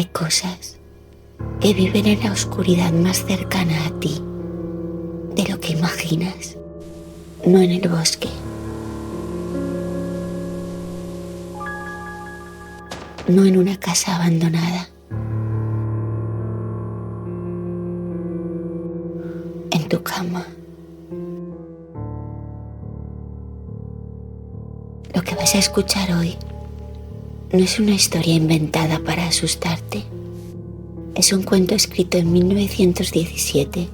Hay cosas que viven en la oscuridad más cercana a ti de lo que imaginas, no en el bosque, no en una casa abandonada, en tu cama. Lo que vas a escuchar hoy no es una historia inventada para asustarte. Es un cuento escrito en 1917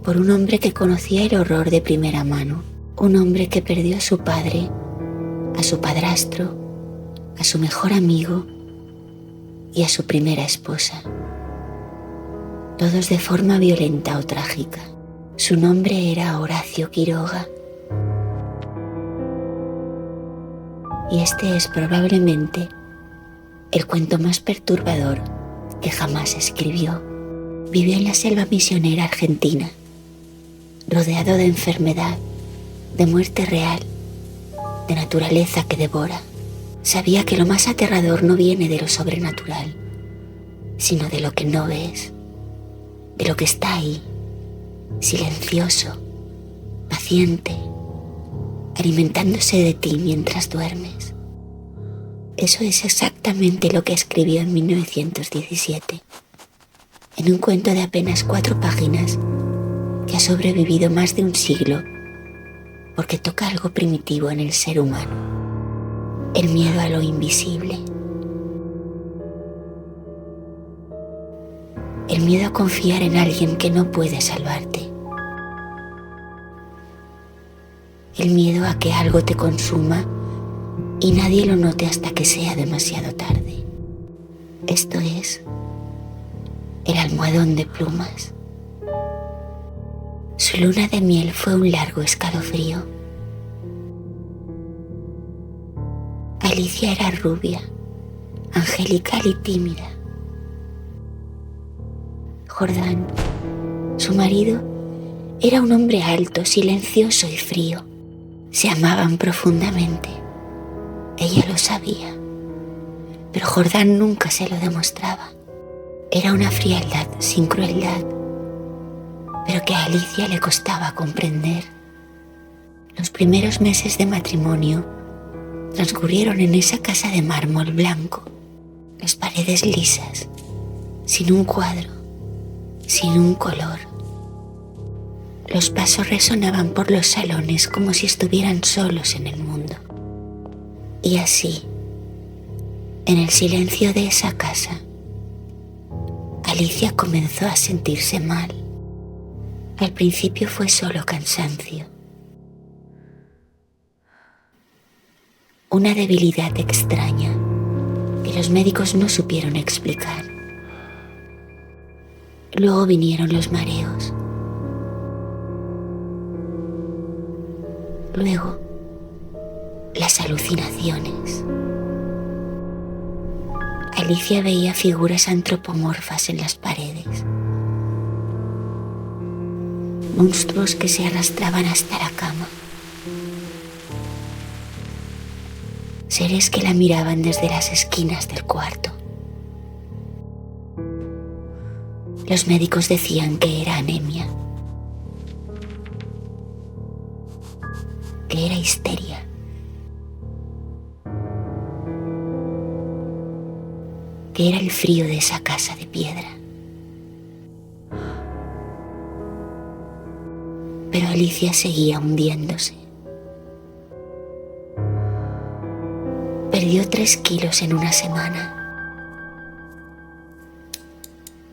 por un hombre que conocía el horror de primera mano. Un hombre que perdió a su padre, a su padrastro, a su mejor amigo y a su primera esposa. Todos de forma violenta o trágica. Su nombre era Horacio Quiroga. Y este es probablemente el cuento más perturbador que jamás escribió. Vivió en la selva misionera argentina, rodeado de enfermedad, de muerte real, de naturaleza que devora. Sabía que lo más aterrador no viene de lo sobrenatural, sino de lo que no ves, de lo que está ahí, silencioso, paciente, alimentándose de ti mientras duermes. Eso es exactamente lo que escribió en 1917, en un cuento de apenas 4 páginas que ha sobrevivido más de un siglo porque toca algo primitivo en el ser humano: el miedo a lo invisible. El miedo a confiar en alguien que no puede salvarte. El miedo a que algo te consuma y nadie lo note hasta que sea demasiado tarde. Esto es el almohadón de plumas. Su luna de miel fue un largo escalofrío. Alicia era rubia, angelical y tímida. Jordán, su marido, era un hombre alto, silencioso y frío. Se amaban profundamente. Ella lo sabía, pero Jordán nunca se lo demostraba. Era una frialdad sin crueldad, pero que a Alicia le costaba comprender. Los primeros meses de matrimonio transcurrieron en esa casa de mármol blanco, las paredes lisas, sin un cuadro, sin un color. Los pasos resonaban por los salones como si estuvieran solos en el mundo. Y así, en el silencio de esa casa, Alicia comenzó a sentirse mal. Al principio fue solo cansancio, una debilidad extraña que los médicos no supieron explicar. Luego vinieron los mareos. Luego, las alucinaciones. Alicia veía figuras antropomorfas en las paredes. Monstruos que se arrastraban hasta la cama. Seres que la miraban desde las esquinas del cuarto. Los médicos decían que era anemia, que era histeria, que era el frío de esa casa de piedra. Pero Alicia seguía hundiéndose. Perdió 3 kilos en una semana.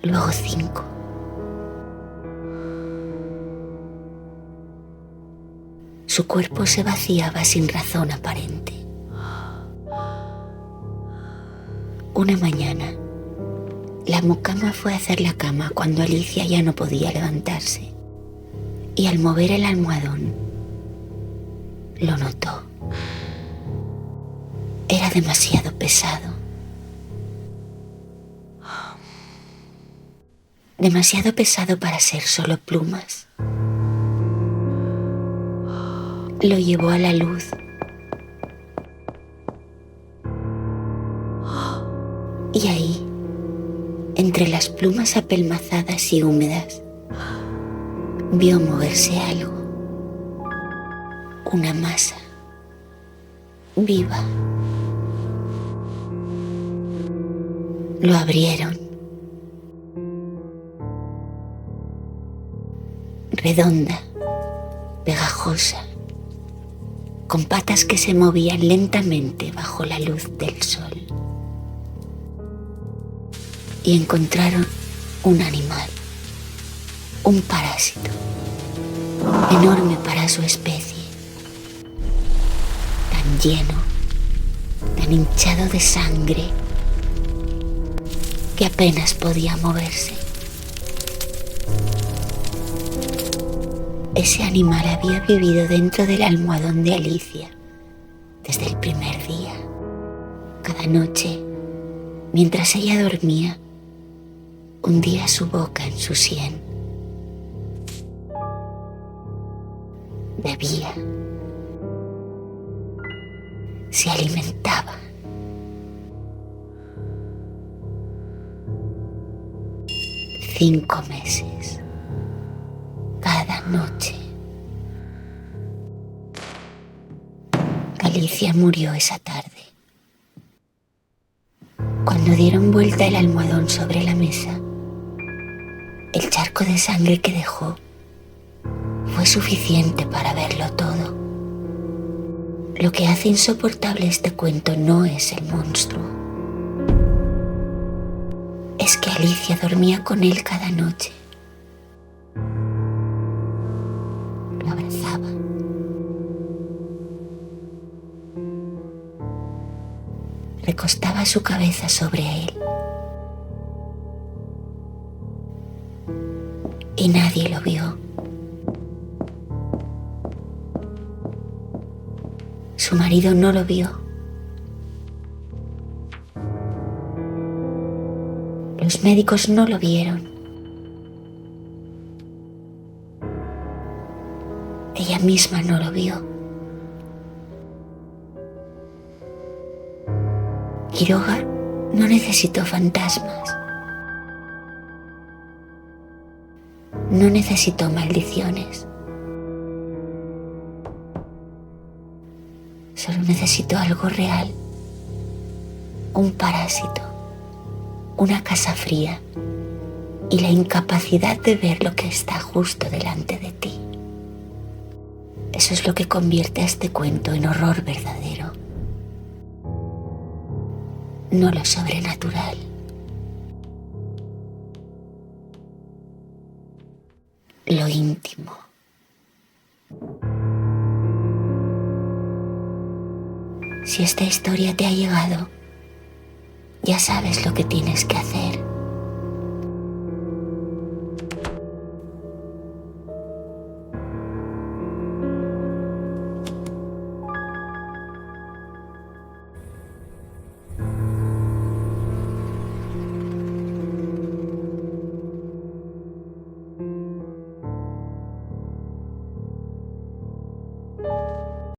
Luego 5. Su cuerpo se vaciaba sin razón aparente. Una mañana, la mucama fue a hacer la cama cuando Alicia ya no podía levantarse. Y al mover el almohadón, lo notó. Era demasiado pesado. Demasiado pesado para ser solo plumas. Lo llevó a la luz. Y ahí, entre las plumas apelmazadas y húmedas, vio moverse algo. Una masa viva. Lo abrieron. Redonda, pegajosa, con patas que se movían lentamente bajo la luz del sol. Y encontraron un animal, un parásito, enorme para su especie, tan lleno, tan hinchado de sangre, que apenas podía moverse. Ese animal había vivido dentro del almohadón de Alicia desde el primer día. Cada noche, mientras ella dormía, hundía su boca en su sien. Bebía. Se alimentaba. Cinco meses. Cada noche. Alicia murió esa tarde. Cuando dieron vuelta el almohadón sobre la mesa, el charco de sangre que dejó fue suficiente para verlo todo. Lo que hace insoportable este cuento no es el monstruo. Es que Alicia dormía con él cada noche. Lo abrazaba. Recostaba su cabeza sobre él. Y nadie lo vio. Su marido no lo vio. Los médicos no lo vieron. Ella misma no lo vio. Quiroga no necesitó fantasmas. No necesitó maldiciones. Solo necesitó algo real. Un parásito. Una casa fría. Y la incapacidad de ver lo que está justo delante de ti. Eso es lo que convierte a este cuento en horror verdadero. No lo sobrenatural. Lo íntimo. Si esta historia te ha llegado, ya sabes lo que tienes que hacer.